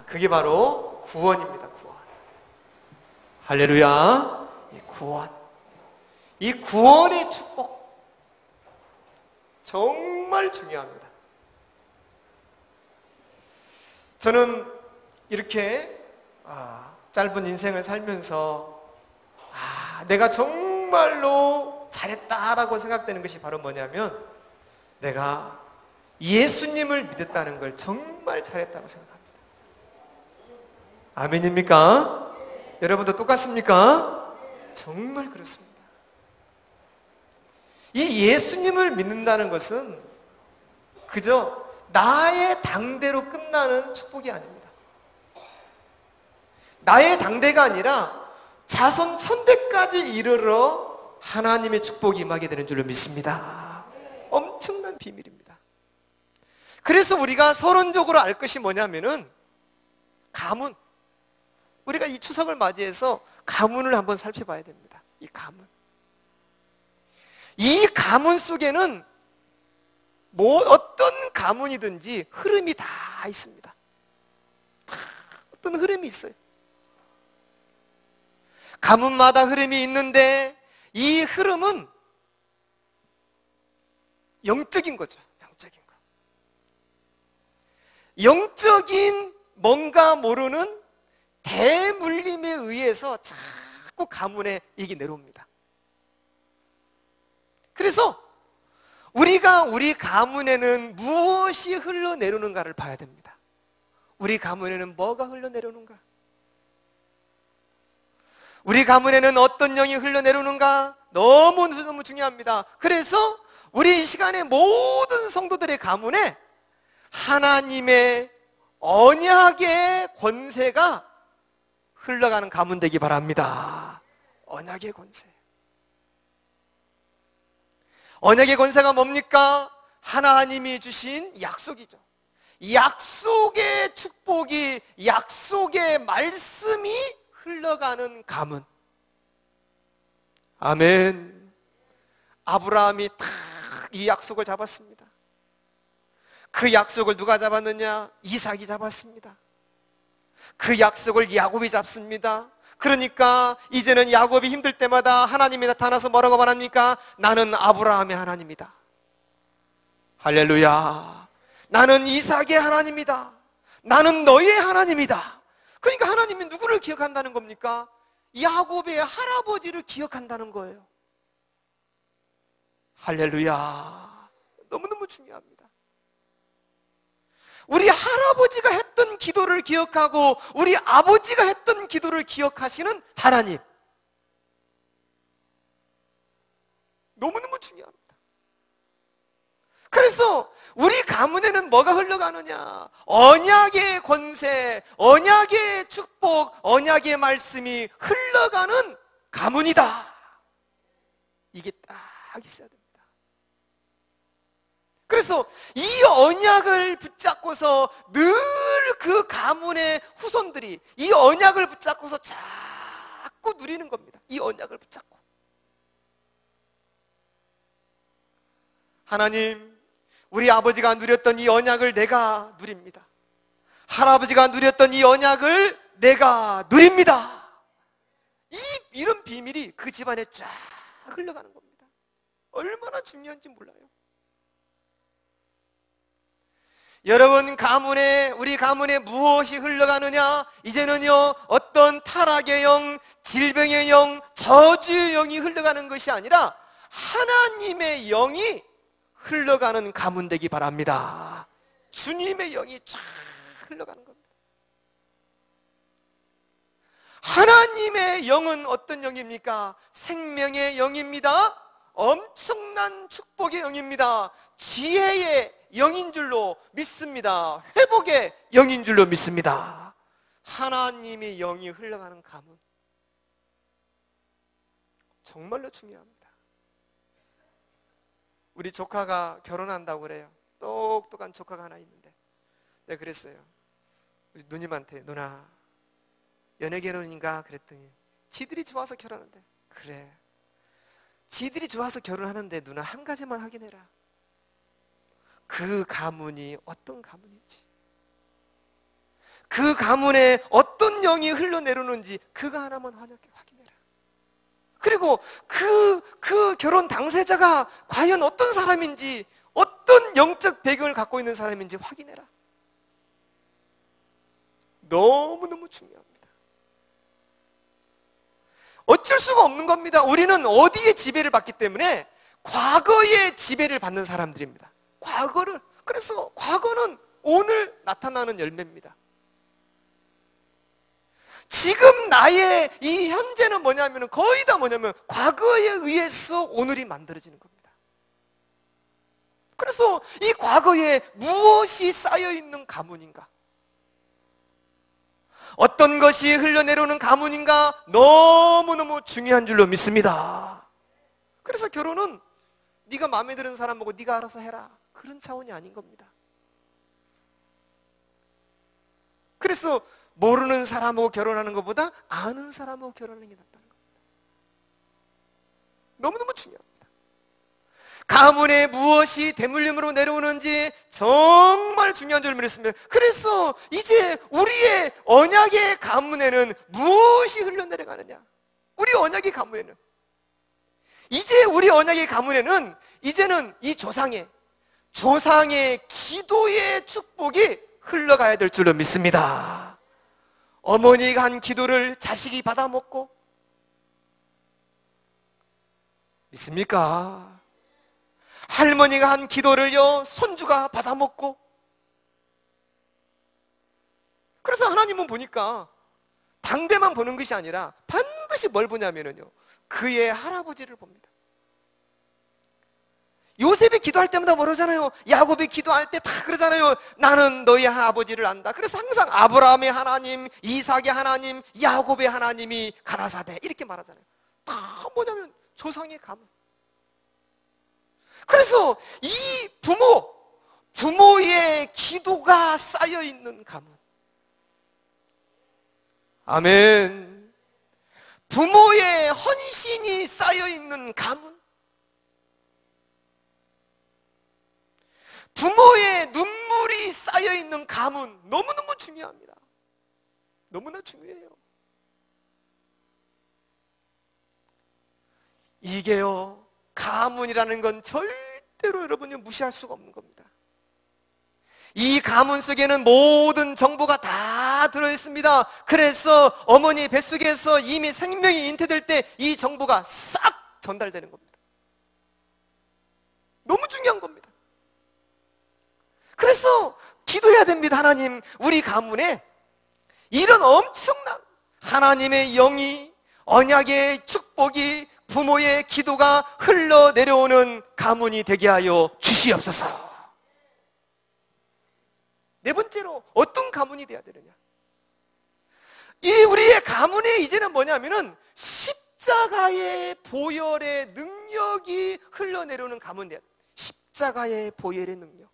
그게 바로 구원입니다. 구원. 할렐루야. 구원. 이 구원의 축복 정말 중요합니다. 저는 이렇게 짧은 인생을 살면서 내가 정말로 잘했다라고 생각되는 것이 바로 뭐냐면, 내가 예수님을 믿었다는 걸 정말 잘했다고 생각합니다. 아멘입니까? 여러분도 똑같습니까? 정말 그렇습니다. 이 예수님을 믿는다는 것은 그저 나의 당대로 끝나는 축복이 아닙니다. 나의 당대가 아니라 자손 천대까지 이르러 하나님의 축복이 임하게 되는 줄로 믿습니다. 엄청난 비밀입니다. 그래서 우리가 서론적으로 알 것이 뭐냐면은 가문. 우리가 이 추석을 맞이해서 가문을 한번 살펴봐야 됩니다. 이 가문. 이 가문 속에는 어떤 가문이든지 흐름이 다 있습니다. 어떤 흐름이 있어요. 가문마다 흐름이 있는데 이 흐름은 영적인 거죠. 영적인 거. 영적인 뭔가 모르는 대물림에 의해서 자꾸 가문에 이게 내려옵니다. 그래서 우리가 우리 가문에는 무엇이 흘러내려오는가를 봐야 됩니다. 우리 가문에는 뭐가 흘러내려오는가? 우리 가문에는 어떤 영이 흘러내려오는가? 너무 중요합니다. 그래서 우리 이 시간에 모든 성도들의 가문에 하나님의 언약의 권세가 흘러가는 가문 되기 바랍니다. 언약의 권세. 언약의 권세가 뭡니까? 하나님이 주신 약속이죠. 약속의 축복이, 약속의 말씀이 흘러가는 가문. 아멘. 아브라함이 딱 이 약속을 잡았습니다. 그 약속을 누가 잡았느냐? 이삭이 잡았습니다. 그 약속을 야곱이 잡습니다. 그러니까 이제는 야곱이 힘들 때마다 하나님이 나타나서 뭐라고 말합니까? 나는 아브라함의 하나님이다. 할렐루야. 나는 이삭의 하나님이다. 나는 너의 하나님이다. 그러니까 하나님이 누구를 기억한다는 겁니까? 야곱의 할아버지를 기억한다는 거예요. 할렐루야. 너무너무 중요합니다. 우리 할아버지가 했던 기도를 기억하고 우리 아버지가 했던 기도를 기억하시는 하나님. 너무너무 중요합니다. 그래서 우리 가문에는 뭐가 흘러가느냐? 언약의 권세, 언약의 축복, 언약의 말씀이 흘러가는 가문이다. 이게 딱 있어야 됩니다. 그래서 이 언약을 붙잡고서 늘 그 가문의 후손들이 이 언약을 붙잡고서 자꾸 누리는 겁니다. 이 언약을 붙잡고. 하나님, 우리 아버지가 누렸던 이 언약을 내가 누립니다. 할아버지가 누렸던 이 언약을 내가 누립니다. 이런 비밀이 그 집안에 쫙 흘러가는 겁니다. 얼마나 중요한지 몰라요. 여러분 가문에, 우리 가문에 무엇이 흘러가느냐? 이제는요, 어떤 타락의 영, 질병의 영, 저주의 영이 흘러가는 것이 아니라 하나님의 영이 흘러가는 가문 되기 바랍니다. 주님의 영이 쫙 흘러가는 겁니다. 하나님의 영은 어떤 영입니까? 생명의 영입니다. 엄청난 축복의 영입니다. 지혜의 영인 줄로 믿습니다. 회복의 영인 줄로 믿습니다. 하나님의 영이 흘러가는 가문, 정말로 중요합니다. 우리 조카가 결혼한다고 그래요. 똑똑한 조카가 하나 있는데 내가 그랬어요. 우리 누님한테, 누나 연애 결혼인가? 그랬더니 지들이 좋아서 결혼한대. 그래, 지들이 좋아서 결혼하는데 누나 한 가지만 확인해라. 그 가문이 어떤 가문인지. 그 가문에 어떤 영이 흘러내려오는지 그거 하나만 확인해라. 그리고 그 결혼 당사자가 과연 어떤 사람인지, 어떤 영적 배경을 갖고 있는 사람인지 확인해라. 너무너무 중요합니다. 어쩔 수가 없는 겁니다. 우리는 어디에 지배를 받기 때문에 과거의 지배를 받는 사람들입니다. 그래서 과거는 오늘 나타나는 열매입니다. 지금 나의 이 현재는 뭐냐면 거의 다 뭐냐면 과거에 의해서 오늘이 만들어지는 겁니다. 그래서 이 과거에 무엇이 쌓여있는 가문인가? 어떤 것이 흘러내려오는 가문인가? 너무너무 중요한 줄로 믿습니다. 그래서 결혼은 네가 마음에 드는 사람하고 네가 알아서 해라, 그런 차원이 아닌 겁니다. 그래서 모르는 사람하고 결혼하는 것보다 아는 사람하고 결혼하는 게 낫다는 겁니다. 너무너무 중요합니다. 가문에 무엇이 대물림으로 내려오는지 정말 중요한 점을 말했습니다. 그래서 이제 우리의 언약의 가문에는 무엇이 흘러내려가느냐? 우리 언약의 가문에는, 이제 우리 언약의 가문에는 이제는 이 조상의 기도의 축복이 흘러가야 될 줄로 믿습니다. 어머니가 한 기도를 자식이 받아먹고, 믿습니까? 할머니가 한 기도를요 손주가 받아먹고. 그래서 하나님은 보니까 당대만 보는 것이 아니라 반드시 뭘 보냐면요, 그의 할아버지를 봅니다. 요셉이 기도할 때마다 뭐라잖아요. 야곱이 기도할 때 다 그러잖아요. 나는 너희 아버지를 안다. 그래서 항상 아브라함의 하나님, 이삭의 하나님, 야곱의 하나님이 가라사대 이렇게 말하잖아요. 다 뭐냐면 조상의 가문. 그래서 이 부모의 기도가 쌓여있는 가문. 아멘. 부모의 헌신이 쌓여있는 가문. 부모의 눈물이 쌓여있는 가문. 너무너무 중요합니다. 너무나 중요해요. 이게요, 가문이라는 건 절대로 여러분이 무시할 수가 없는 겁니다. 이 가문 속에는 모든 정보가 다 들어있습니다. 그래서 어머니 뱃속에서 이미 생명이 잉태될 때 이 정보가 싹 전달되는 겁니다. 너무 중요한 겁니다. 그래서 기도해야 됩니다. 하나님, 우리 가문에 이런 엄청난 하나님의 영이, 언약의 축복이, 부모의 기도가 흘러내려오는 가문이 되게 하여 주시옵소서. 네 번째로 어떤 가문이 되어야 되느냐? 이 우리의 가문에 이제는 뭐냐면은 십자가의 보혈의 능력이 흘러내려오는 가문이에요. 십자가의 보혈의 능력.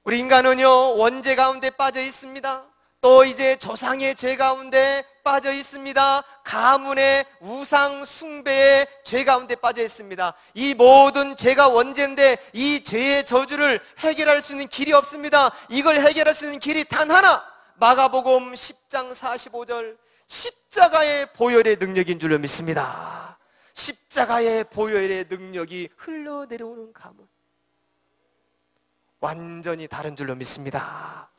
우리 인간은요 원죄 가운데 빠져 있습니다. 또 이제 조상의 죄 가운데 빠져 있습니다. 가문의 우상 숭배의 죄 가운데 빠져 있습니다. 이 모든 죄가 원죄인데 이 죄의 저주를 해결할 수 있는 길이 없습니다. 이걸 해결할 수 있는 길이 단 하나, 마가복음 10장 45절, 십자가의 보혈의 능력인 줄로 믿습니다. 십자가의 보혈의 능력이 흘러내려오는 가문, 완전히 다른 줄로 믿습니다.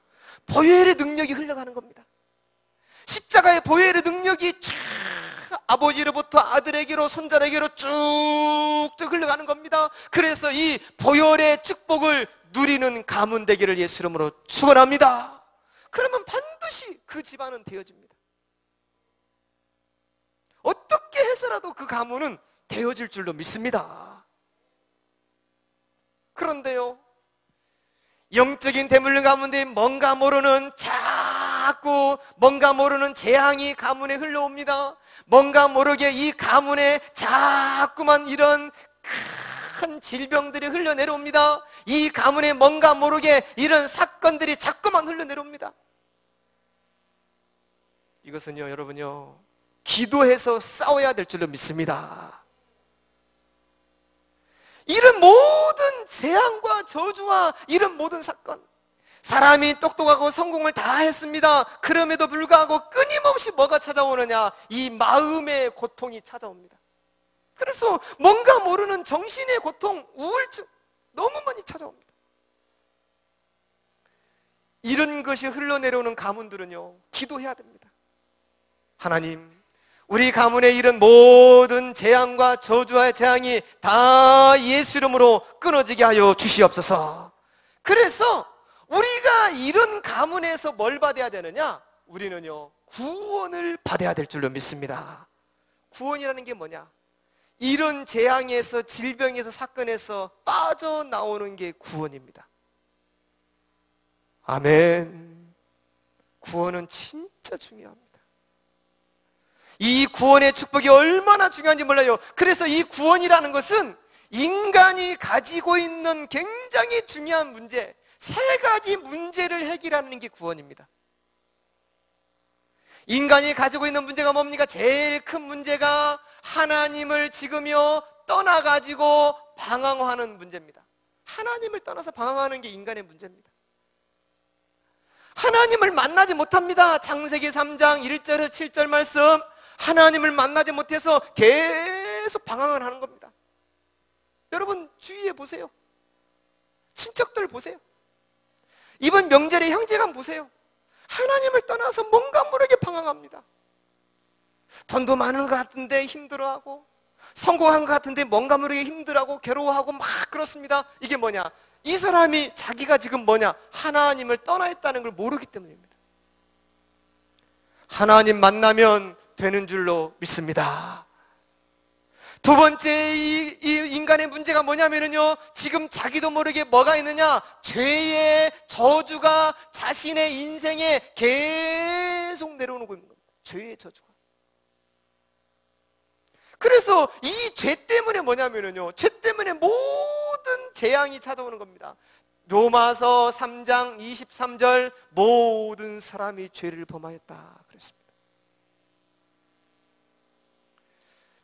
보혈의 능력이 흘러가는 겁니다. 십자가의 보혈의 능력이 쫙 아버지로부터 아들에게로, 손자에게로 쭉쭉 흘러가는 겁니다. 그래서 이 보혈의 축복을 누리는 가문 되기를 예수 이름으로 축원합니다. 그러면 반드시 그 집안은 되어집니다. 어떻게 해서라도 그 가문은 되어질 줄로 믿습니다. 그런데요, 영적인 대물림 가운데 뭔가 모르는 재앙이 가문에 흘러옵니다. 뭔가 모르게 이 가문에 자꾸만 이런 큰 질병들이 흘러내려옵니다. 이 가문에 뭔가 모르게 이런 사건들이 자꾸만 흘러내려옵니다. 이것은요 여러분요 기도해서 싸워야 될 줄로 믿습니다. 이런 모든 재앙과 저주와 이런 모든 사건, 사람이 똑똑하고 성공을 다 했습니다. 그럼에도 불구하고 끊임없이 뭐가 찾아오느냐? 이 마음의 고통이 찾아옵니다. 그래서 뭔가 모르는 정신의 고통, 우울증 너무 많이 찾아옵니다. 이런 것이 흘러내려오는 가문들은요, 기도해야 됩니다. 하나님, 우리 가문에 이런 모든 재앙과 저주와 재앙이 다 예수 이름으로 끊어지게 하여 주시옵소서. 그래서 우리가 이런 가문에서 뭘 받아야 되느냐? 우리는요, 구원을 받아야 될 줄로 믿습니다. 구원이라는 게 뭐냐? 이런 재앙에서, 질병에서, 사건에서 빠져나오는 게 구원입니다. 아멘. 구원은 진짜 중요합니다. 이 구원의 축복이 얼마나 중요한지 몰라요. 그래서 이 구원이라는 것은 인간이 가지고 있는 굉장히 중요한 문제, 세 가지 문제를 해결하는 게 구원입니다. 인간이 가지고 있는 문제가 뭡니까? 제일 큰 문제가 하나님을 지금요 떠나가지고 방황하는 문제입니다. 하나님을 떠나서 방황하는 게 인간의 문제입니다. 하나님을 만나지 못합니다. 창세기 3장 1절에서 7절 말씀, 하나님을 만나지 못해서 계속 방황을 하는 겁니다. 여러분 주위에 보세요. 친척들 보세요. 이번 명절에 형제간 보세요. 하나님을 떠나서 뭔가 모르게 방황합니다. 돈도 많은 것 같은데 힘들어하고, 성공한 것 같은데 뭔가 모르게 힘들어하고 괴로워하고 막 그렇습니다. 이게 뭐냐? 이 사람이 자기가 지금 뭐냐? 하나님을 떠나 있다는 걸 모르기 때문입니다. 하나님 만나면 되는 줄로 믿습니다. 두 번째 이 인간의 문제가 뭐냐면요, 지금 자기도 모르게 뭐가 있느냐? 죄의 저주가 자신의 인생에 계속 내려오는 겁니다. 죄의 저주가. 그래서 이 죄 때문에 뭐냐면요, 죄 때문에 모든 재앙이 찾아오는 겁니다. 로마서 3장 23절, 모든 사람이 죄를 범하였다 그랬습니다.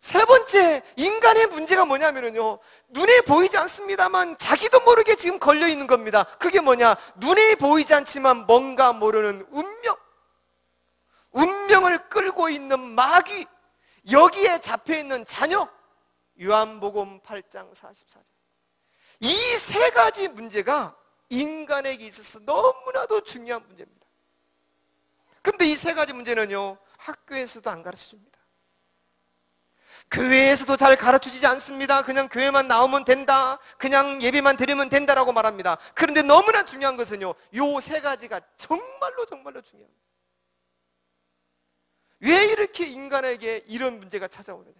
세 번째 인간의 문제가 뭐냐면요, 눈에 보이지 않습니다만 자기도 모르게 지금 걸려 있는 겁니다. 그게 뭐냐? 눈에 보이지 않지만 뭔가 모르는 운명을 끌고 있는 마귀, 여기에 잡혀있는 자녀. 요한복음 8장 44절. 이 세 가지 문제가 인간에게 있어서 너무나도 중요한 문제입니다. 근데 이 세 가지 문제는요, 학교에서도 안 가르쳐줍니다. 교회에서도 잘 가르쳐주지 않습니다. 그냥 교회만 나오면 된다, 그냥 예배만 드리면 된다라고 말합니다. 그런데 너무나 중요한 것은요, 요 세 가지가 정말로 중요합니다. 왜 이렇게 인간에게 이런 문제가 찾아오느냐?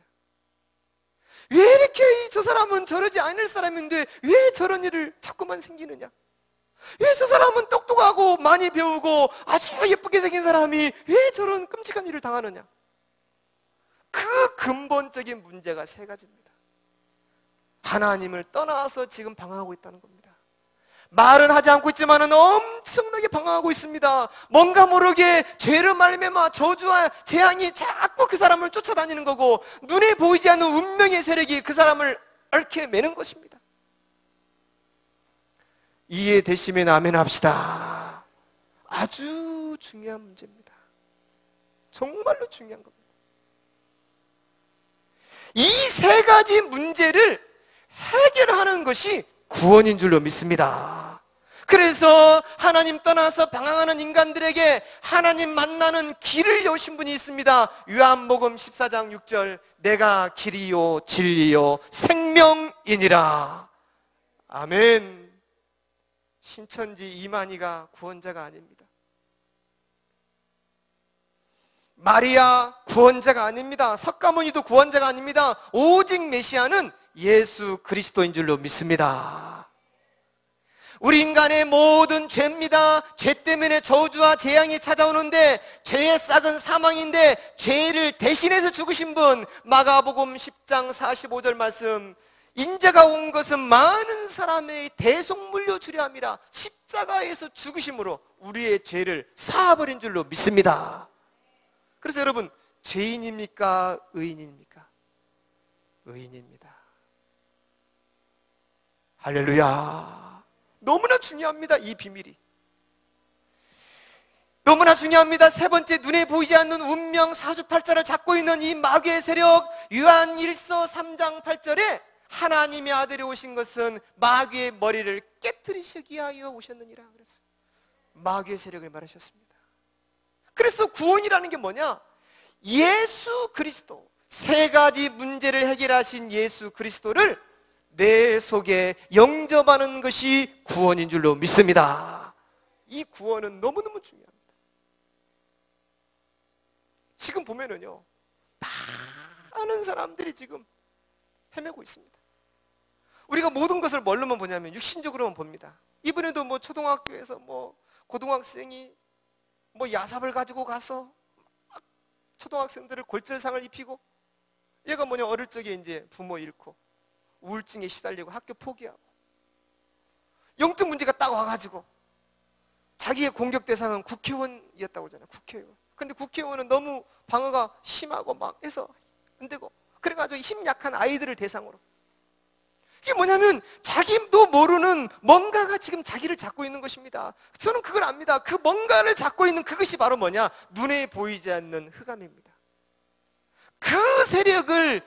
왜 이렇게 저 사람은 저러지 않을 사람인데 왜 저런 일을 자꾸만 생기느냐? 왜 저 사람은 똑똑하고 많이 배우고 아주 예쁘게 생긴 사람이 왜 저런 끔찍한 일을 당하느냐? 그 근본적인 문제가 세 가지입니다. 하나님을 떠나서 지금 방황하고 있다는 겁니다. 말은 하지 않고 있지만 엄청나게 방황하고 있습니다. 뭔가 모르게 죄를 말미암아 저주와 재앙이 자꾸 그 사람을 쫓아다니는 거고, 눈에 보이지 않는 운명의 세력이 그 사람을 얽혀 매는 것입니다. 이해되시면 아멘 합시다. 아주 중요한 문제입니다. 정말로 중요한 겁니다. 이 세 가지 문제를 해결하는 것이 구원인 줄로 믿습니다. 그래서 하나님 떠나서 방황하는 인간들에게 하나님 만나는 길을 여신 분이 있습니다. 요한복음 14장 6절, 내가 길이요 진리요 생명이니라. 아멘. 신천지 이만희가 구원자가 아닙니다. 마리아 구원자가 아닙니다. 석가모니도 구원자가 아닙니다. 오직 메시아는 예수 그리스도인 줄로 믿습니다. 우리 인간의 모든 죄입니다. 죄 때문에 저주와 재앙이 찾아오는데, 죄의 싹은 사망인데 죄를 대신해서 죽으신 분, 마가복음 10장 45절 말씀, 인자가 온 것은 많은 사람의 대속 물려주려 함이라. 십자가에서 죽으심으로 우리의 죄를 사하버린 줄로 믿습니다. 그래서 여러분, 죄인입니까? 의인입니까? 의인입니다. 할렐루야. 너무나 중요합니다, 이 비밀이. 너무나 중요합니다. 세 번째, 눈에 보이지 않는 운명 사주팔자를 잡고 있는 이 마귀의 세력. 요한 1서 3장 8절에 하나님의 아들이 오신 것은 마귀의 머리를 깨트리시기 위하여 오셨느니라 그랬어요. 마귀의 세력을 말하셨습니다. 그래서 구원이라는 게 뭐냐? 예수 그리스도, 세 가지 문제를 해결하신 예수 그리스도를 내 속에 영접하는 것이 구원인 줄로 믿습니다. 이 구원은 너무너무 중요합니다. 지금 보면은요, 많은 사람들이 지금 헤매고 있습니다. 우리가 모든 것을 뭘로만 보냐면 육신적으로만 봅니다. 이번에도 뭐 초등학교에서 뭐 고등학생이 뭐 야삽을 가지고 가서 막 초등학생들을 골절상을 입히고, 얘가 뭐냐, 어릴 적에 이제 부모 잃고 우울증에 시달리고 학교 포기하고 영적 문제가 딱 와가지고 자기의 공격 대상은 국회의원이었다고 하잖아요. 국회의원. 근데 국회의원은 너무 방어가 심하고 막 해서 안 되고, 그래가지고 힘 약한 아이들을 대상으로. 이게 뭐냐면 자기도 모르는 뭔가가 지금 자기를 잡고 있는 것입니다. 저는 그걸 압니다. 그 뭔가를 잡고 있는 그것이 바로 뭐냐? 눈에 보이지 않는 흑암입니다. 그 세력을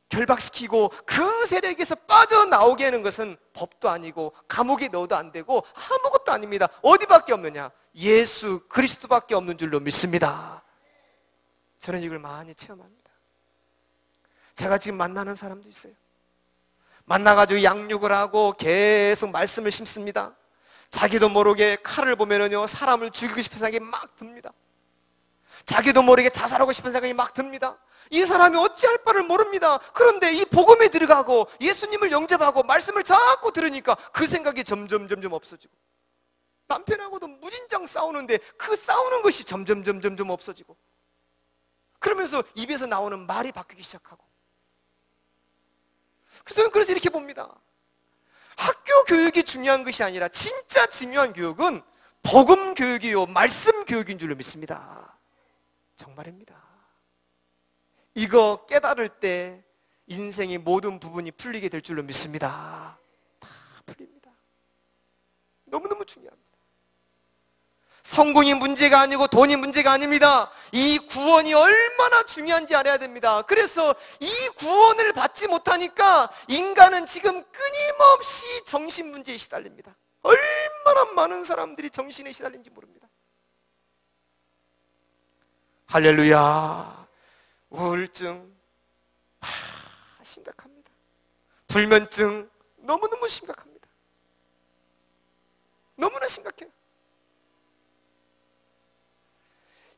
결박시키고 그 세력에서 빠져나오게 하는 것은 법도 아니고 감옥에 넣어도 안 되고 아무것도 아닙니다. 어디밖에 없느냐? 예수 그리스도밖에 없는 줄로 믿습니다. 저는 이걸 많이 체험합니다. 제가 지금 만나는 사람도 있어요. 만나가지고 양육을 하고 계속 말씀을 심습니다. 자기도 모르게 칼을 보면은요, 사람을 죽이고 싶은 생각이 막 듭니다. 자기도 모르게 자살하고 싶은 생각이 막 듭니다. 이 사람이 어찌할 바를 모릅니다. 그런데 이 복음에 들어가고 예수님을 영접하고 말씀을 자꾸 들으니까 그 생각이 점점 없어지고, 남편하고도 무진장 싸우는데 그 싸우는 것이 점점 없어지고, 그러면서 입에서 나오는 말이 바뀌기 시작하고. 그래서 이렇게 봅니다. 학교 교육이 중요한 것이 아니라 진짜 중요한 교육은 복음 교육이요, 말씀 교육인 줄로 믿습니다. 정말입니다. 이거 깨달을 때 인생의 모든 부분이 풀리게 될 줄로 믿습니다. 다 풀립니다. 너무너무 중요합니다. 성공이 문제가 아니고 돈이 문제가 아닙니다. 이 구원이 얼마나 중요한지 알아야 됩니다. 그래서 이 구원을 받지 못하니까 인간은 지금 끊임없이 정신 문제에 시달립니다. 얼마나 많은 사람들이 정신에 시달린지 모릅니다. 할렐루야. 우울증 심각합니다. 불면증 너무너무 심각합니다. 너무나 심각해요.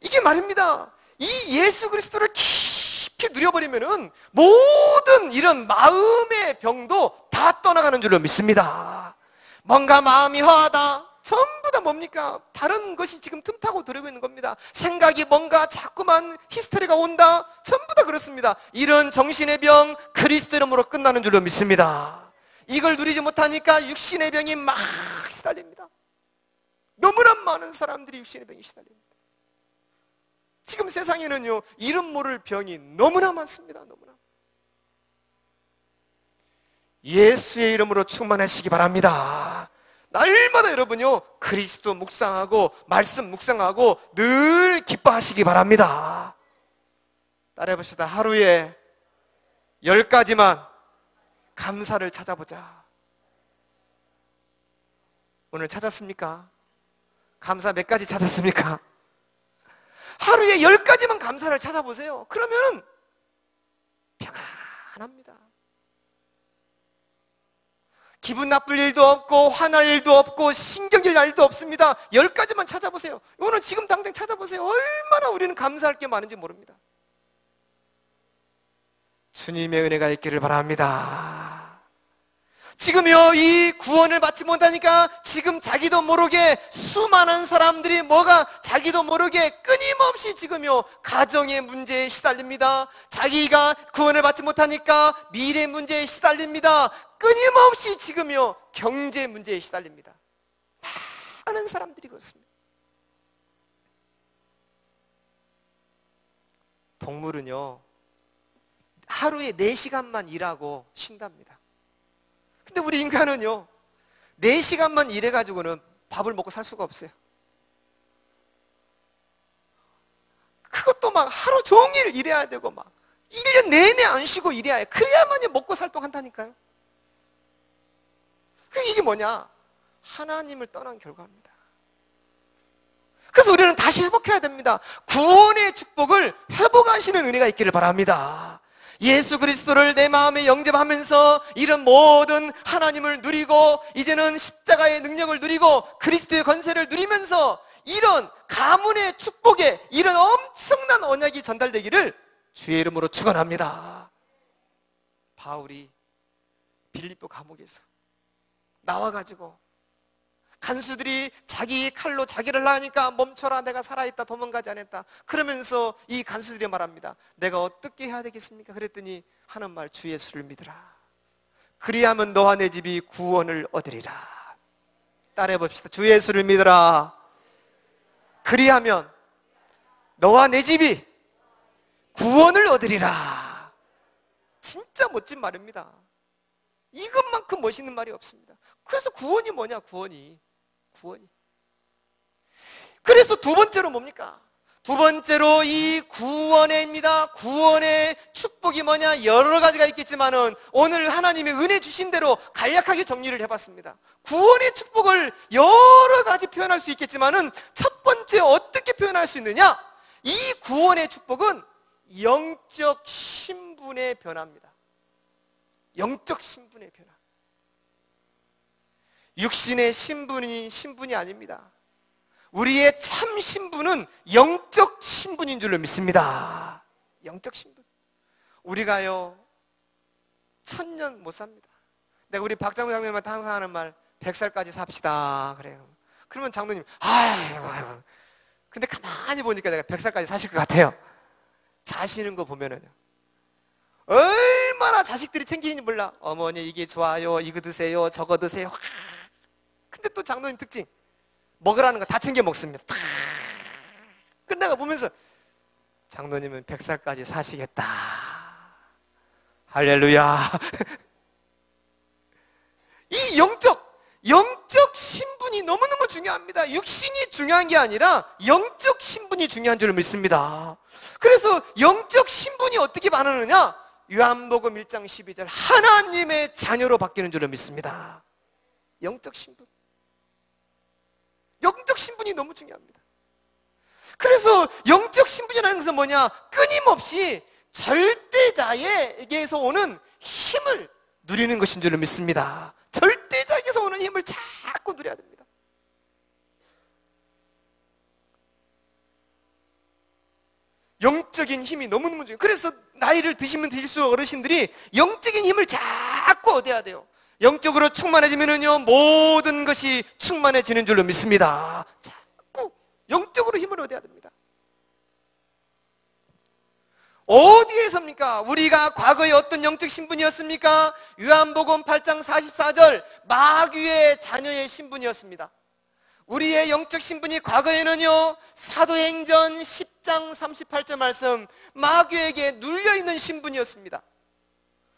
이게 말입니다. 이 예수 그리스도를 깊이 누려버리면은 모든 이런 마음의 병도 다 떠나가는 줄로 믿습니다. 뭔가 마음이 허하다, 전부 다 뭡니까? 다른 것이 지금 틈타고 들어오고 있는 겁니다. 생각이 뭔가 자꾸만 히스테리가 온다, 전부 다 그렇습니다. 이런 정신의 병 그리스도 이름으로 끝나는 줄로 믿습니다. 이걸 누리지 못하니까 육신의 병이 막 시달립니다. 너무나 많은 사람들이 육신의 병이 시달립니다. 지금 세상에는요, 이름 모를 병이 너무나 많습니다. 너무나. 예수의 이름으로 충만하시기 바랍니다. 날마다 여러분요, 그리스도 묵상하고 말씀 묵상하고 늘 기뻐하시기 바랍니다. 따라해봅시다. 하루에 10가지만 감사를 찾아보자. 오늘 찾았습니까? 감사 몇 가지 찾았습니까? 하루에 10가지만 감사를 찾아보세요. 그러면 평안합니다. 기분 나쁠 일도 없고 화날 일도 없고 신경질 날 일도 없습니다. 10가지만 찾아보세요. 오늘 지금 당장 찾아보세요. 얼마나 우리는 감사할 게 많은지 모릅니다. 주님의 은혜가 있기를 바랍니다. 지금요, 이 구원을 받지 못하니까 지금 자기도 모르게 수많은 사람들이 자기도 모르게 끊임없이 지금요, 가정의 문제에 시달립니다. 자기가 구원을 받지 못하니까 미래 문제에 시달립니다. 끊임없이 지금요, 경제 문제에 시달립니다. 많은 사람들이 그렇습니다. 동물은요, 하루에 4시간만 일하고 쉰답니다. 근데 우리 인간은요, 4시간만 일해가지고는 밥을 먹고 살 수가 없어요. 그것도 막 하루 종일 일해야 되고 막 1년 내내 안 쉬고 일해야 해. 그래야만이 먹고 살동한다니까요. 이게 뭐냐? 하나님을 떠난 결과입니다. 그래서 우리는 다시 회복해야 됩니다. 구원의 축복을 회복하시는 은혜가 있기를 바랍니다. 예수 그리스도를 내 마음에 영접하면서 이런 모든 하나님을 누리고 이제는 십자가의 능력을 누리고 그리스도의 권세를 누리면서 이런 가문의 축복에 이런 엄청난 언약이 전달되기를 주의 이름으로 축원합니다. 바울이 빌립보 감옥에서 나와가지고 간수들이 자기 칼로 자기를 하니까 멈춰라, 내가 살아있다, 도망가지 않았다. 그러면서 이 간수들이 말합니다. 내가 어떻게 해야 되겠습니까? 그랬더니 하는 말, 주 예수를 믿으라. 그리하면 너와 내 집이 구원을 얻으리라. 따라해 봅시다. 주 예수를 믿으라. 그리하면 너와 내 집이 구원을 얻으리라. 진짜 멋진 말입니다. 이것만큼 멋있는 말이 없습니다. 그래서 구원이 뭐냐? 구원이. 그래서 두 번째로 뭡니까? 두 번째로 이 구원입니다. 구원의 축복이 뭐냐? 여러 가지가 있겠지만은 오늘 하나님의 은혜 주신 대로 간략하게 정리를 해봤습니다. 구원의 축복을 여러 가지 표현할 수 있겠지만은 첫 번째 어떻게 표현할 수 있느냐? 이 구원의 축복은 영적 신분의 변화입니다. 영적 신분의 변화. 육신의 신분이 아닙니다. 우리의 참 신분은 영적 신분인 줄로 믿습니다. 영적 신분. 우리가요 1000년 못 삽니다. 내가 우리 박장로 장로님한테 항상 하는 말, 100살까지 삽시다 그래요. 그러면 장로님 아이고 근데 가만히 보니까 내가 100살까지 사실 것 같아요. 자시는 거 보면은 얼마나 자식들이 챙기는지 몰라. 어머니 이게 좋아요, 이거 드세요, 저거 드세요. 근데 또 장로님 특징, 먹으라는 거 다 챙겨 먹습니다. 근데 내가 보면서 장로님은 100살까지 사시겠다. 할렐루야. 이 영적 신분이 너무너무 중요합니다. 육신이 중요한 게 아니라 영적 신분이 중요한 줄 믿습니다. 그래서 영적 신분이 어떻게 바뀌느냐? 요한복음 1장 12절 하나님의 자녀로 바뀌는 줄로 믿습니다. 영적 신분. 영적 신분이 너무 중요합니다. 그래서 영적 신분이라는 것은 뭐냐? 끊임없이 절대자에게서 오는 힘을 누리는 것인 줄로 믿습니다. 절대자에게서 오는 힘을 자꾸 누려야 됩니다. 영적인 힘이 너무너무 중요해요. 그래서 나이를 드시면 드실수록 어르신들이 영적인 힘을 자꾸 얻어야 돼요. 영적으로 충만해지면은요 모든 것이 충만해지는 줄로 믿습니다. 자꾸 영적으로 힘을 얻어야 됩니다. 어디에서입니까? 우리가 과거에 어떤 영적 신분이었습니까? 요한복음 8장 44절 마귀의 자녀의 신분이었습니다. 우리의 영적 신분이 과거에는요 사도행전 10장 38절 말씀 마귀에게 눌려있는 신분이었습니다.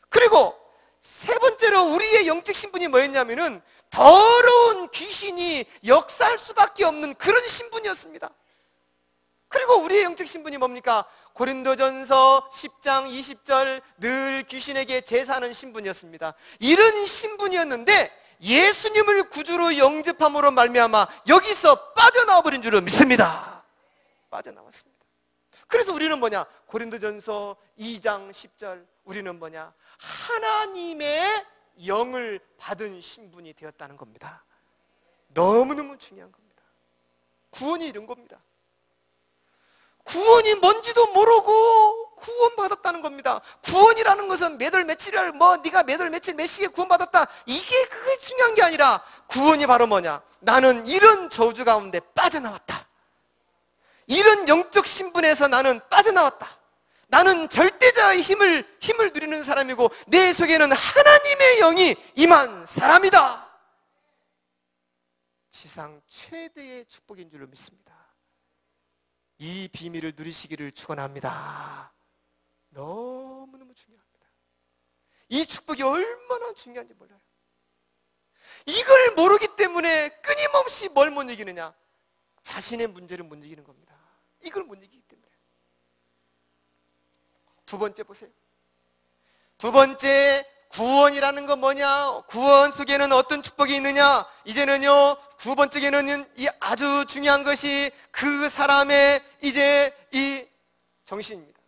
그리고 세 번째로 우리의 영적 신분이 뭐였냐면은 더러운 귀신이 역사할 수밖에 없는 그런 신분이었습니다. 그리고 우리의 영적 신분이 뭡니까? 고린도전서 10장 20절 늘 귀신에게 제사하는 신분이었습니다. 이런 신분이었는데 예수님을 구주로 영접함으로 말미암아 여기서 빠져나와 버린 줄로 믿습니다. 빠져나왔습니다. 그래서 우리는 뭐냐? 고린도전서 2장 10절 우리는 뭐냐? 하나님의 영을 받은 신분이 되었다는 겁니다. 너무너무 중요한 겁니다. 구원이 이런 겁니다. 구원이 뭔지도 모르고 구원받았다는 겁니다. 구원이라는 것은 몇 월 며칠을 네가 몇 월 며칠 몇 시에 구원받았다 이게 그게 중요한 게 아니라 구원이 바로 뭐냐? 나는 이런 저주 가운데 빠져나왔다. 이런 영적 신분에서 나는 빠져나왔다. 나는 절대자의 힘을 누리는 사람이고 내 속에는 하나님의 영이 임한 사람이다. 지상 최대의 축복인 줄로 믿습니다. 이 비밀을 누리시기를 축원합니다. 너무너무 중요합니다. 이 축복이 얼마나 중요한지 몰라요. 이걸 모르기 때문에 끊임없이 뭘 못 이기느냐? 자신의 문제를 못 이기는 겁니다. 이걸 못 이기기 때문에. 두 번째 보세요. 두 번째, 구원이라는 건 뭐냐? 구원 속에는 어떤 축복이 있느냐? 이제는요, 두 번째에는 이 아주 중요한 것이 그 사람의 이제 이 정신입니다.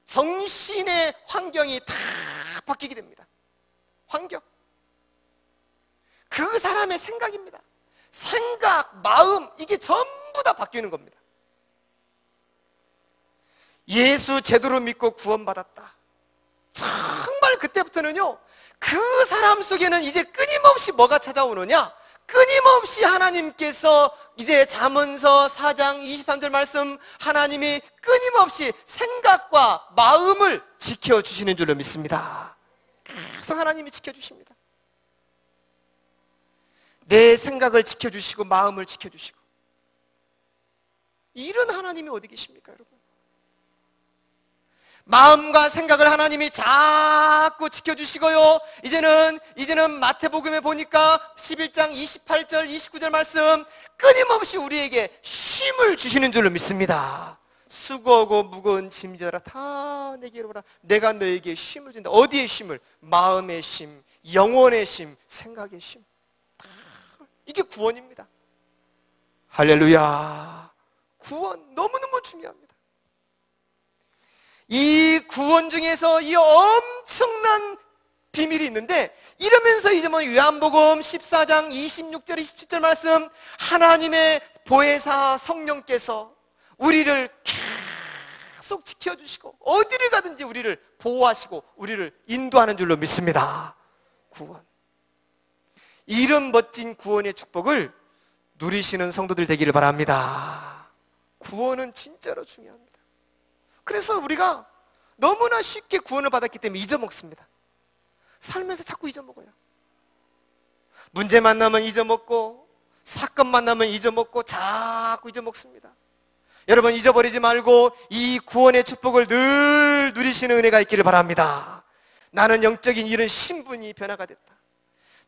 정신의 환경이 다 바뀌게 됩니다. 환경. 그 사람의 생각입니다. 생각, 마음, 이게 전부 다 바뀌는 겁니다. 예수 제대로 믿고 구원받았다. 정말 그때부터는요, 그 사람 속에는 이제 끊임없이 뭐가 찾아오느냐? 끊임없이 하나님께서 이제 잠언서 4장 23절 말씀, 하나님이 끊임없이 생각과 마음을 지켜주시는 줄로 믿습니다. 계속 하나님이 지켜주십니다. 내 생각을 지켜주시고 마음을 지켜주시고, 이런 하나님이 어디 계십니까, 여러분? 마음과 생각을 하나님이 자꾸 지켜주시고요. 이제는 마태복음에 보니까 11장 28절 29절 말씀, 끊임없이 우리에게 쉼을 주시는 줄로 믿습니다. 수고하고 무거운 짐지라 다 내게로 오라. 내가 너에게 쉼을 준다. 어디에 쉼을? 마음의 쉼, 영혼의 쉼, 생각의 쉼. 이게 구원입니다. 할렐루야. 구원 너무너무 중요합니다. 이 구원 중에서 이 엄청난 비밀이 있는데, 이러면서 이제 요한복음 14장 26절 27절 말씀, 하나님의 보혜사 성령께서 우리를 계속 지켜주시고 어디를 가든지 우리를 보호하시고 우리를 인도하는 줄로 믿습니다. 구원. 이런 멋진 구원의 축복을 누리시는 성도들 되기를 바랍니다. 구원은 진짜로 중요합니다. 그래서 우리가 너무나 쉽게 구원을 받았기 때문에 잊어먹습니다. 살면서 자꾸 잊어먹어요. 문제 만나면 잊어먹고, 사건 만나면 잊어먹고, 자꾸 잊어먹습니다. 여러분, 잊어버리지 말고 이 구원의 축복을 늘 누리시는 은혜가 있기를 바랍니다. 나는 영적인 이런 신분이 변화가 됐다.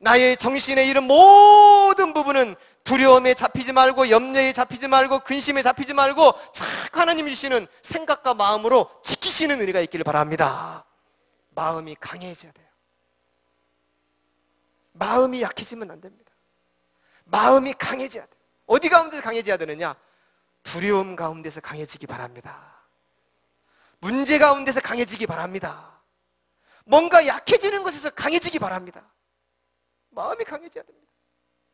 나의 정신의 이런 모든 부분은 두려움에 잡히지 말고, 염려에 잡히지 말고, 근심에 잡히지 말고, 자꾸 하나님이 주시는 생각과 마음으로 지키시는 은혜가 있기를 바랍니다. 마음이 강해져야 돼요. 마음이 약해지면 안 됩니다. 마음이 강해져야 돼요. 어디 가운데서 강해져야 되느냐? 두려움 가운데서 강해지기 바랍니다. 문제 가운데서 강해지기 바랍니다. 뭔가 약해지는 것에서 강해지기 바랍니다. 마음이 강해져야 됩니다.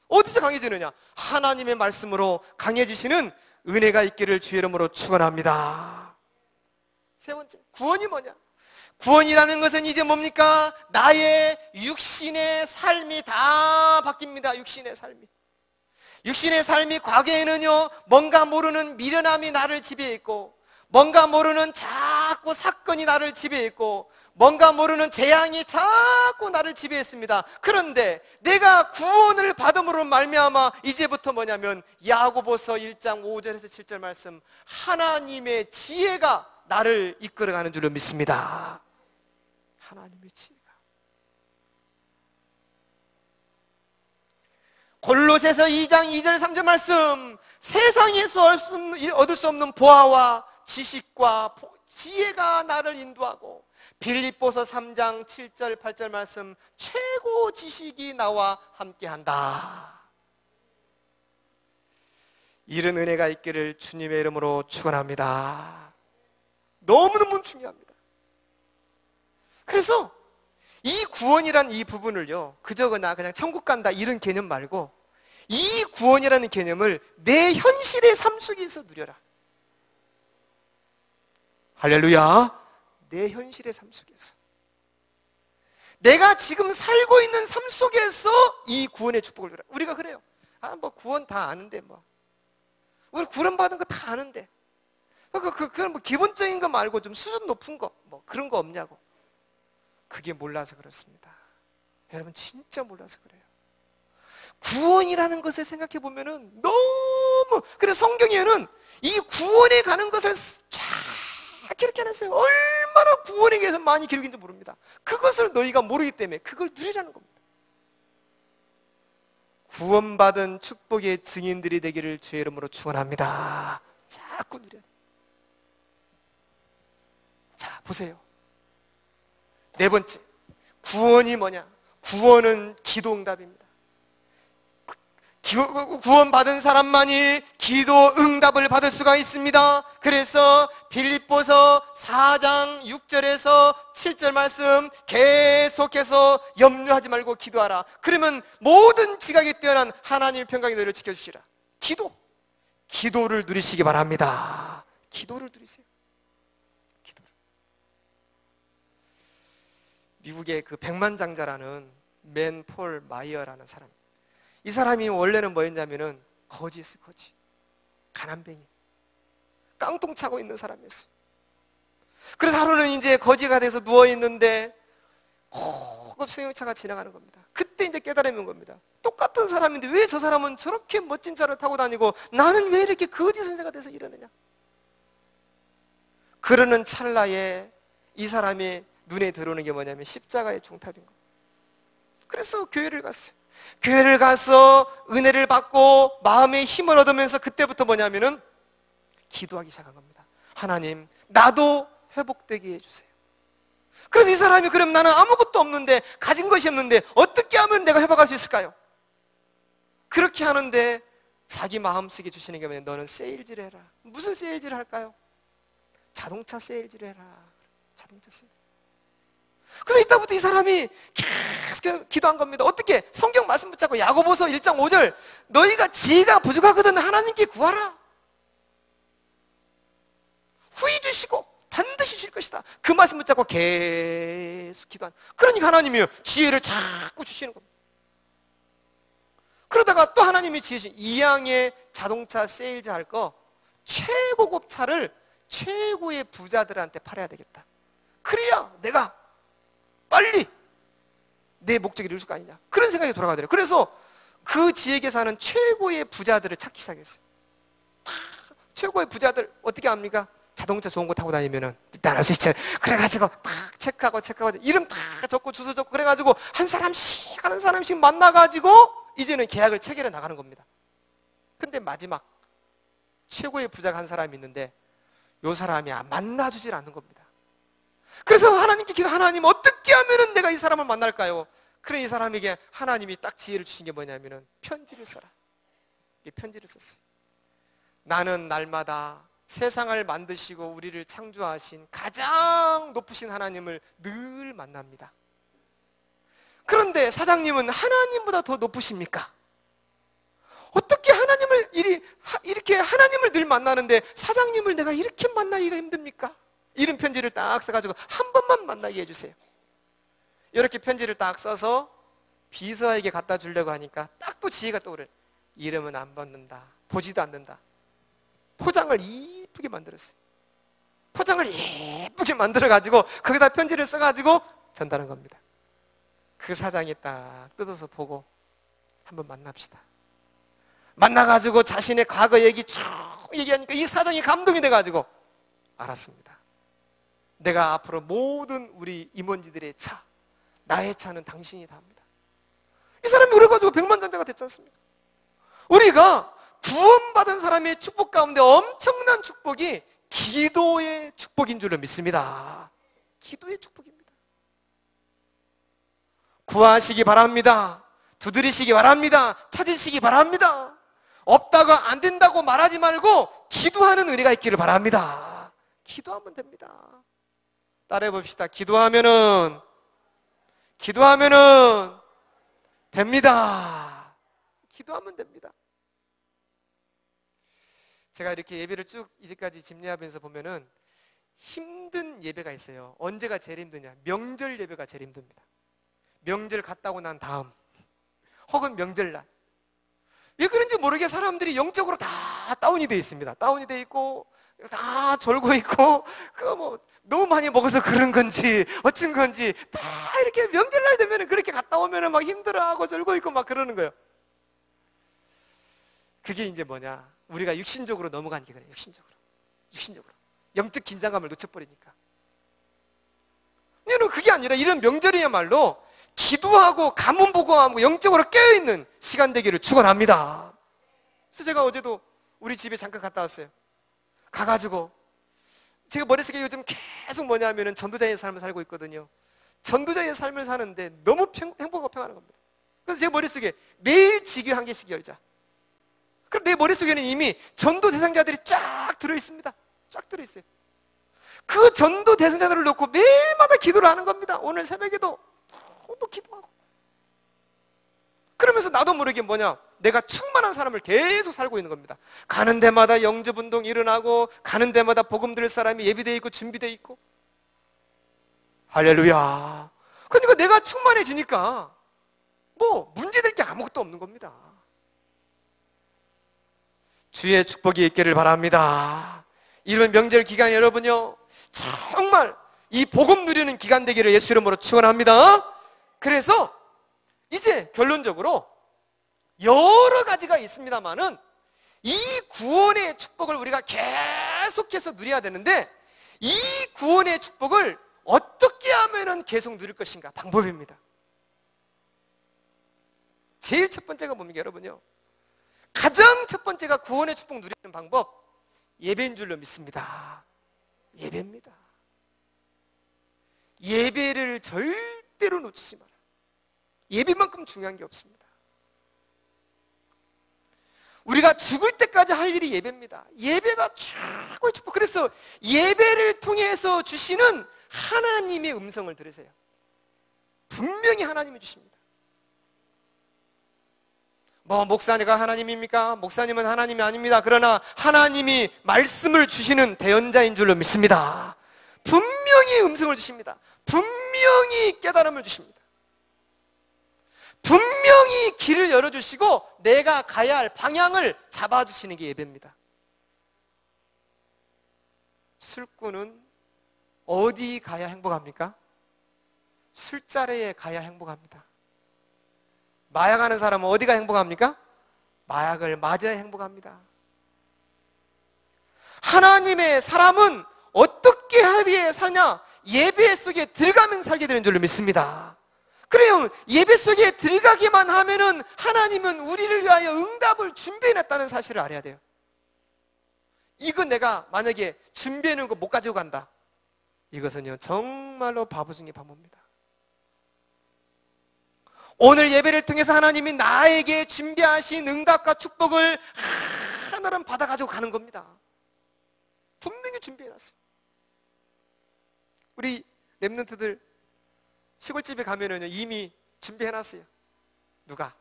어디서 강해지느냐? 하나님의 말씀으로 강해지시는 은혜가 있기를 주의 이름으로 축원합니다. 세 번째, 구원이 뭐냐? 구원이라는 것은 이제 뭡니까? 나의 육신의 삶이 다 바뀝니다. 육신의 삶이 과거에는요, 뭔가 모르는 미련함이 나를 지배했고, 뭔가 모르는 자꾸 사건이 나를 지배했고, 뭔가 모르는 재앙이 자꾸 나를 지배했습니다. 그런데 내가 구원을 받음으로 말미암아 이제부터 뭐냐면, 야고보서 1장 5절에서 7절 말씀, 하나님의 지혜가 나를 이끌어가는 줄로 믿습니다. 하나님의 지혜가. 골로새서 2장 2절 3절 말씀, 세상에서 얻을 수 없는 보아와 지식과 지혜가 나를 인도하고, 빌립보서 3장 7절 8절 말씀, 최고 지식이 나와 함께한다. 이런 은혜가 있기를 주님의 이름으로 축원합니다. 너무너무 중요합니다. 그래서 이 구원이란 이 부분을요, 그저거나 그냥 천국 간다 이런 개념 말고, 이 구원이라는 개념을 내 현실의 삶 속에서 누려라. 할렐루야. 내 현실의 삶 속에서, 내가 지금 살고 있는 삶 속에서 이 구원의 축복을 누려라. 우리가 그래요. 뭐 구원 다 아는데, 우리 구원 받은 거 다 아는데, 그건 뭐 기본적인 거 말고 좀 수준 높은 거, 그런 거 없냐고. 그게 몰라서 그렇습니다. 여러분, 진짜 몰라서 그래요. 구원이라는 것을 생각해 보면은 너무, 그래서 성경에는 이 구원에 가는 것을 쫙 이렇게 해놨어요. 얼마나 구원에 대해서 많이 기록인지 모릅니다. 그것을 너희가 모르기 때문에 그걸 누리라는 겁니다. 구원받은 축복의 증인들이 되기를 주의 이름으로 축원합니다. 자꾸 누려야 돼요. 자, 보세요. 네 번째, 구원이 뭐냐? 구원은 기도 응답입니다. 구원 받은 사람만이 기도 응답을 받을 수가 있습니다. 그래서 빌립보서 4장 6절에서 7절 말씀 계속해서 염려하지 말고 기도하라. 그러면 모든 지각이 뛰어난 하나님의 평강이 너희를 지켜주시라. 기도를 누리시기 바랍니다. 기도를 누리세요. 기도를. 미국의 그 백만장자라는 맨 폴 마이어라는 사람, 이 사람이 원래는 뭐였냐면은 거지였어요. 거지, 가난뱅이, 깡통 차고 있는 사람이었어요. 그래서 하루는 이제 거지가 돼서 누워있는데 고급 승용차가 지나가는 겁니다. 그때 이제 깨달으면 겁니다. 똑같은 사람인데 왜 저 사람은 저렇게 멋진 차를 타고 다니고 나는 왜 이렇게 거지 선생가 돼서 이러느냐. 그러는 찰나에 이 사람이 눈에 들어오는 게 뭐냐면 십자가의 종탑인 거예요. 그래서 교회를 갔어요. 교회를 가서 은혜를 받고 마음의 힘을 얻으면서 그때부터 뭐냐면은 기도하기 시작한 겁니다. 하나님, 나도 회복되게 해주세요. 그래서 이 사람이, 그럼 나는 아무것도 없는데, 가진 것이 없는데 어떻게 하면 내가 회복할 수 있을까요? 그렇게 하는데 자기 마음속에 주시는 게 뭐냐면, 너는 세일즈를 해라. 무슨 세일즈를 할까요? 자동차 세일즈를 해라. 자동차 세일즈. 그래서 이때부터 이 사람이 계속 기도한 겁니다. 어떻게? 성경 말씀 붙잡고 야고보서 1장 5절, 너희가 지혜가 부족하거든 하나님께 구하라. 후히 주시고 반드시 주실 것이다. 그 말씀 붙잡고 계속 기도한. 그러니까 하나님이요, 지혜를 자꾸 주시는 겁니다. 그러다가 또 하나님이 지혜 주신, 이양의 자동차 세일즈 할 거 최고급 차를 최고의 부자들한테 팔아야 되겠다. 그래야 내가 빨리 내 목적을 이룰 거 아니냐, 그런 생각이 돌아가더래요. 그래서 그 지역에 사는 최고의 부자들을 찾기 시작했어요. 최고의 부자들 어떻게 합니까? 자동차 좋은 거 타고 다니면은 따라할 수 있잖아요. 그래가지고 딱 체크하고 이름 다 적고 주소 적고, 그래가지고 한 사람씩 만나가지고 이제는 계약을 체결해 나가는 겁니다. 근데 마지막 최고의 부자가 한 사람이 있는데 요 사람이 만나주질 않는 겁니다. 그래서 하나님께 기도, 하나님 어떻게 하면은 내가 이 사람을 만날까요? 그래, 이 사람에게 하나님이 딱 지혜를 주신 게 뭐냐면은 편지를 써라. 이 편지를 썼어요. 나는 날마다 세상을 만드시고 우리를 창조하신 가장 높으신 하나님을 늘 만납니다. 그런데 사장님은 하나님보다 더 높으십니까? 어떻게 하나님을 이렇게 하나님을 늘 만나는데 사장님을 내가 이렇게 만나기가 힘듭니까? 이런 편지를 딱 써가지고 한 번만 만나게 해주세요. 이렇게 편지를 딱 써서 비서에게 갖다 주려고 하니까 딱 또 지혜가 떠오르네. 이름은 안 받는다, 보지도 않는다. 포장을 이쁘게 만들었어요. 포장을 예쁘게 만들어가지고 거기다 편지를 써가지고 전달한 겁니다. 그 사장이 딱 뜯어서 보고, 한번 만납시다. 만나가지고 자신의 과거 얘기 쭉 얘기하니까 이 사장이 감동이 돼가지고, 알았습니다. 내가 앞으로 모든 우리 임원지들의 차, 나의 차는 당신이 다 합니다. 이 사람이 그래가지고 백만장자가 됐지 않습니까? 우리가 구원받은 사람의 축복 가운데 엄청난 축복이 기도의 축복인 줄로 믿습니다. 기도의 축복입니다. 구하시기 바랍니다. 두드리시기 바랍니다. 찾으시기 바랍니다. 없다가 안 된다고 말하지 말고 기도하는 은혜가 있기를 바랍니다. 기도하면 됩니다. 따라해 봅시다. 기도하면은 됩니다. 기도하면 됩니다. 제가 이렇게 예배를 쭉 이제까지 집례하면서 보면은 힘든 예배가 있어요. 언제가 제일 힘드냐? 명절 예배가 제일 힘듭니다. 명절 갔다 오고 난 다음, 혹은 명절날. 왜 그런지 모르게 사람들이 영적으로 다 다운이 되어 있습니다. 다운이 되어 있고 다 졸고 있고, 그거 뭐 너무 많이 먹어서 그런 건지 어쩐 건지 다 이렇게 명절날 되면은 그렇게 갔다 오면은 막 힘들어하고 졸고 있고 막 그러는 거예요. 그게 이제 뭐냐? 우리가 육신적으로 넘어가는 게 그래요. 육신적으로 영적 긴장감을 놓쳐버리니까. 얘는 그게 아니라 이런 명절이야말로 기도하고 가문 보고하고 영적으로 깨어있는 시간 되기를 축원합니다. 그래서 제가 어제도 우리 집에 잠깐 갔다 왔어요. 가가지고 제가 머릿속에 요즘 계속 뭐냐면은 전도자의 삶을 살고 있거든요. 전도자의 삶을 사는데 너무 행복하고 평안한 겁니다. 그래서 제 머릿속에 매일 지교 한 개씩 열자. 그럼 내 머릿속에는 이미 전도 대상자들이 쫙 들어있습니다. 쫙 들어있어요. 그 전도 대상자들을 놓고 매일마다 기도를 하는 겁니다. 오늘 새벽에도 또 기도하고. 그러면서 나도 모르게 내가 충만한 사람을 계속 살고 있는 겁니다. 가는 데마다 영접운동 일어나고, 가는 데마다 복음 들을 사람이 예비되어 있고 준비되어 있고. 할렐루야. 그러니까 내가 충만해지니까 문제될 게 아무것도 없는 겁니다. 주의 축복이 있기를 바랍니다. 이런 명절 기간 여러분요, 정말 이 복음 누리는 기간 되기를 예수 이름으로 축원합니다. 그래서 이제 결론적으로 여러 가지가 있습니다만은 이 구원의 축복을 우리가 계속해서 누려야 되는데, 이 구원의 축복을 어떻게 하면은 계속 누릴 것인가, 방법입니다. 제일 첫 번째가 뭡니까 여러분요? 가장 첫 번째가 구원의 축복 누리는 방법, 예배인 줄로 믿습니다. 예배입니다. 예배를 절대로 놓치지 마라. 예배만큼 중요한 게 없습니다. 우리가 죽을 때까지 할 일이 예배입니다. 예배가 최고의 축복. 그래서 예배를 통해서 주시는 하나님의 음성을 들으세요. 분명히 하나님이 주십니다. 목사님가 하나님입니까? 목사님은 하나님이 아닙니다. 그러나 하나님이 말씀을 주시는 대언자인 줄로 믿습니다. 분명히 음성을 주십니다. 분명히 깨달음을 주십니다. 분명히 길을 열어주시고 내가 가야 할 방향을 잡아주시는 게 예배입니다. 술꾼은 어디 가야 행복합니까? 술자리에 가야 행복합니다. 마약하는 사람은 어디가 행복합니까? 마약을 맞아야 행복합니다. 하나님의 사람은 어떻게 하기에 사냐? 예배 속에 들어가면 살게 되는 줄로 믿습니다. 그래요. 예배 속에 들어가기만 하면은 하나님은 우리를 위하여 응답을 준비해놨다는 사실을 알아야 돼요. 이거 내가 만약에 준비해놓은 거 못 가지고 간다, 이것은요 정말로 바보 중에 바보입니다. 오늘 예배를 통해서 하나님이 나에게 준비하신 응답과 축복을 하나는 받아가지고 가는 겁니다. 분명히 준비해놨어요. 우리 랩런트들 시골집에 가면은 이미 준비해놨어요. 누가?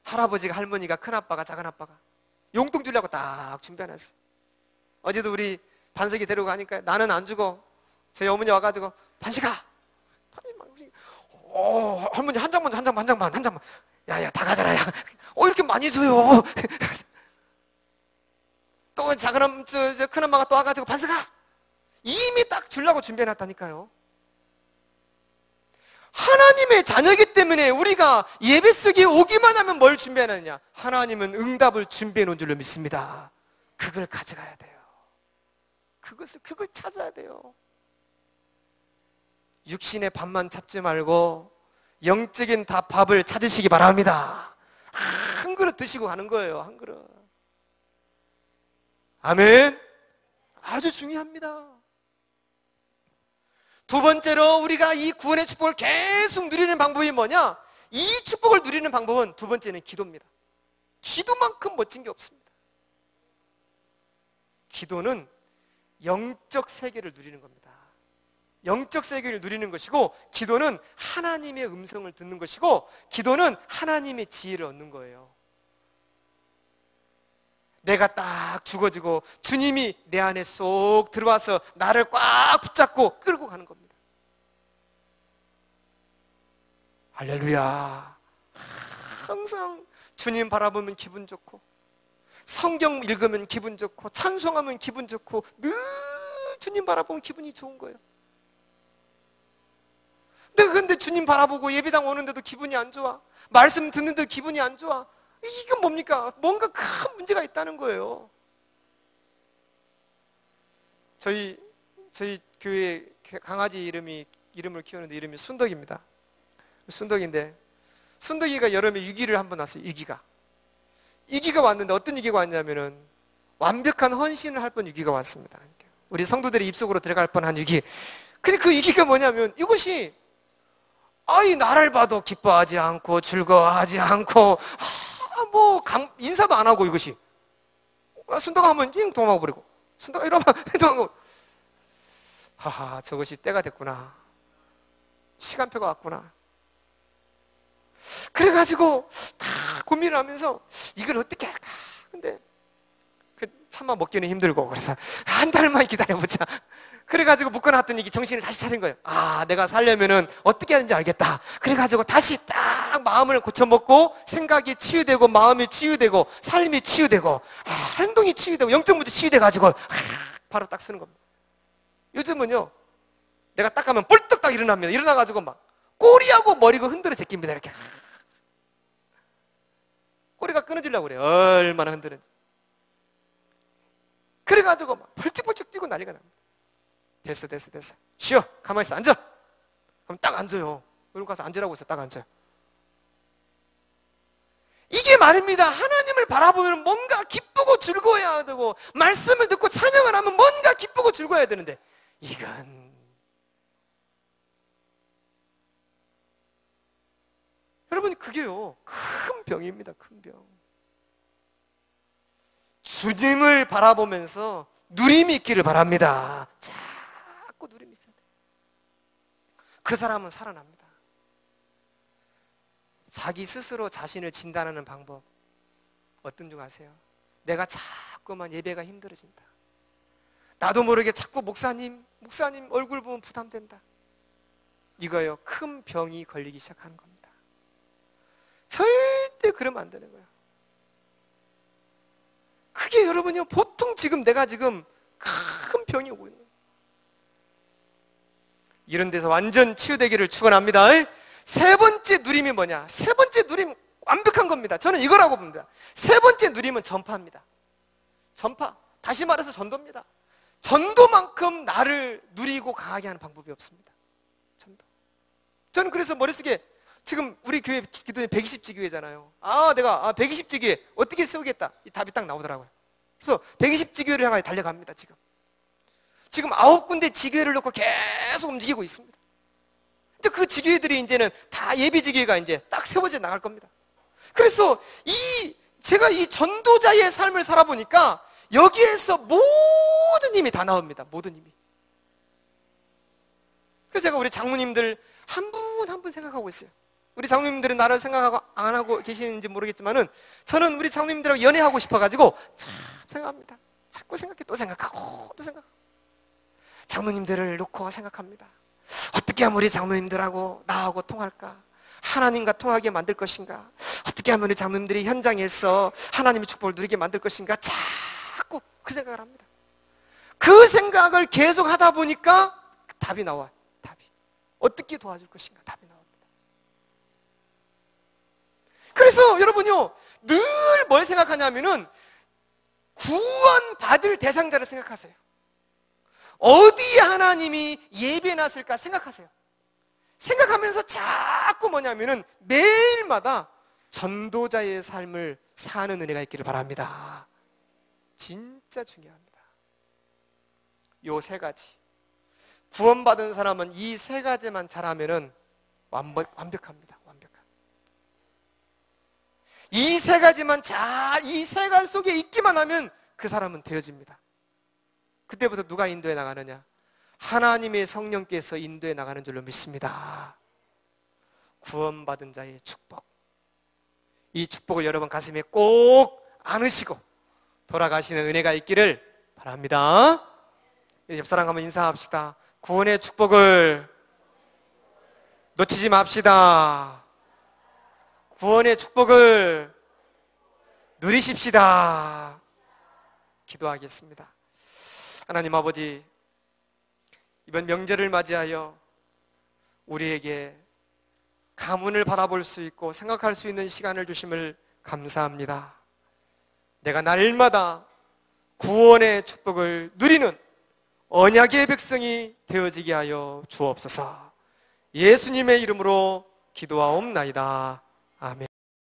할아버지가, 할머니가, 큰아빠가, 작은아빠가 용돈 주려고 딱 준비해놨어요. 어제도 우리 반석이 데리고 가니까 나는 안 주고 저희 어머니 와가지고 반석아, 할머니 한 장만. 야야 다 가져라. 야. 이렇게 많이 줘요. 또 작은 큰엄마가 또 와가지고 반석아, 이미 딱 주려고 준비해놨다니까요. 하나님의 자녀이기 때문에 우리가 예배 속에 오기만 하면 뭘 준비해놨느냐? 하나님은 응답을 준비해놓은 줄로 믿습니다. 그걸 가져가야 돼요. 그걸 찾아야 돼요. 육신의 밥만 찾지 말고 영적인 밥을 찾으시기 바랍니다. 한 그릇 드시고 가는 거예요. 한 그릇. 아멘. 아주 중요합니다. 두 번째로 우리가 이 구원의 축복을 계속 누리는 방법이 뭐냐? 이 축복을 누리는 방법은 두 번째는 기도입니다. 기도만큼 멋진 게 없습니다. 기도는 영적 세계를 누리는 겁니다. 영적 세계를 누리는 것이고, 기도는 하나님의 음성을 듣는 것이고, 기도는 하나님의 지혜를 얻는 거예요. 내가 딱 죽어지고 주님이 내 안에 쏙 들어와서 나를 꽉 붙잡고 끌고 가는 겁니다. 할렐루야. 항상 주님 바라보면 기분 좋고, 성경 읽으면 기분 좋고, 찬송하면 기분 좋고, 늘 주님 바라보면 기분이 좋은 거예요. 내가 근데 주님 바라보고 예배당 오는데도 기분이 안 좋아, 말씀 듣는데도 기분이 안 좋아, 이건 뭡니까? 뭔가 큰 문제가 있다는 거예요. 저희 교회 강아지 이름을 키우는데 이름이 순덕입니다. 순덕인데, 순덕이가 여름에 위기를 한번 왔어요. 위기가 왔는데 어떤 위기가 왔냐면은 완벽한 헌신을 할 뻔 위기가 왔습니다. 우리 성도들이 입속으로 들어갈 뻔한 위기. 근데 그 위기가 뭐냐면, 이것이 아이 나를 봐도 기뻐하지 않고 즐거워하지 않고 인사도 안 하고 이것이 순다가 하면 잉 도망가 버리고 순다가 이러면 도망가. 하하, 저것이 때가 됐구나. 시간표가 왔구나. 그래가지고 다 고민을 하면서 이걸 어떻게 할까. 근데 참아 먹기는 힘들고 그래서 한 달만 기다려보자. 그래가지고 묶어놨더니 이게 정신을 다시 차린 거예요. 아, 내가 살려면은 어떻게 하는지 알겠다. 그래가지고 다시 딱 마음을 고쳐먹고 생각이 치유되고 마음이 치유되고 삶이 치유되고 행동이 치유되고 영적 문제 치유돼가지고 바로 딱 쓰는 겁니다. 요즘은요, 내가 딱 가면 뻘떡 딱 일어납니다. 일어나가지고 막 꼬리하고 머리가 흔들어 제낍니다. 이렇게 꼬리가 끊어지려고 그래요. 얼마나 흔드는지. 그래가지고 막 벌쩍벌쩍 뛰고 난리가 납니다. 됐어. 쉬어. 가만히 있어. 앉아. 그럼 딱 앉아요. 여기 가서 앉으라고 해서 딱 앉아요. 이게 말입니다. 하나님을 바라보면 뭔가 기쁘고 즐거워야 되고 말씀을 듣고 찬양을 하면 뭔가 기쁘고 즐거워야 되는데 이건 여러분 그게요 큰 병입니다. 큰 병. 주님을 바라보면서 누림이 있기를 바랍니다. 자꾸 누림이 있어야 돼요. 그 사람은 살아납니다. 자기 스스로 자신을 진단하는 방법 어떤 줄 아세요? 내가 자꾸만 예배가 힘들어진다. 나도 모르게 자꾸 목사님 얼굴 보면 부담된다. 이거요 큰 병이 걸리기 시작하는 겁니다. 절대 그러면 안 되는 거예요. 그게 여러분요 보통 지금 내가 지금 큰 병이 오고 있는 거예요. 이런 데서 완전 치유되기를 축원합니다. 세 번째 누림이 뭐냐? 세 번째 누림 완벽한 겁니다. 저는 이거라고 봅니다. 세 번째 누림은 전파입니다. 전파. 다시 말해서 전도입니다. 전도만큼 나를 누리고 강하게 하는 방법이 없습니다. 전도. 저는 그래서 머릿속에 지금 우리 교회 기도에 120지 교회잖아요. 내가 120지 교회 어떻게 세우겠다. 이 답이 딱 나오더라고요. 그래서 120지 교회를 향해 달려갑니다. 지금 9군데 지교회를 놓고 계속 움직이고 있습니다. 근데 그 지교회들이 이제는 다 예비 지교회가 이제 딱 세워져 나갈 겁니다. 그래서 제가 이 전도자의 삶을 살아보니까 여기에서 모든 힘이 다 나옵니다. 모든 힘이. 그래서 제가 우리 장로님들 한 분 한 분 생각하고 있어요. 우리 장로님들은 나를 생각하고 안 하고 계시는지 모르겠지만은 저는 우리 장로님들하고 연애하고 싶어가지고 참 생각합니다. 자꾸 생각해 또 생각하고 또 생각하고 장로님들을 놓고 생각합니다. 어떻게 하면 우리 장로님들하고 나하고 통할까? 하나님과 통하게 만들 것인가? 어떻게 하면 우리 장로님들이 현장에서 하나님의 축복을 누리게 만들 것인가? 자꾸 그 생각을 합니다. 그 생각을 계속 하다 보니까 답이 나와요. 답이. 어떻게 도와줄 것인가? 답이 나옵니다. 그래서 여러분요 늘 뭘 생각하냐면은 구원받을 대상자를 생각하세요. 어디에 하나님이 예배해놨을까 생각하세요. 생각하면서 자꾸 뭐냐면은 매일마다 전도자의 삶을 사는 은혜가 있기를 바랍니다. 진짜 중요합니다. 요 세 가지. 구원받은 사람은 이 세 가지만 잘하면은 완벽합니다. 이 세 가지만 이 세 가지 속에 있기만 하면 그 사람은 되어집니다. 그때부터 누가 인도해 나가느냐? 하나님의 성령께서 인도해 나가는 줄로 믿습니다. 구원받은 자의 축복. 이 축복을 여러분 가슴에 꼭 안으시고 돌아가시는 은혜가 있기를 바랍니다. 옆 사람 한번 인사합시다. 구원의 축복을 놓치지 맙시다. 구원의 축복을 누리십시다. 기도하겠습니다. 하나님 아버지, 이번 명절을 맞이하여 우리에게 가문을 바라볼 수 있고 생각할 수 있는 시간을 주심을 감사합니다. 내가 날마다 구원의 축복을 누리는 언약의 백성이 되어지게 하여 주옵소서. 예수님의 이름으로 기도하옵나이다. 아멘.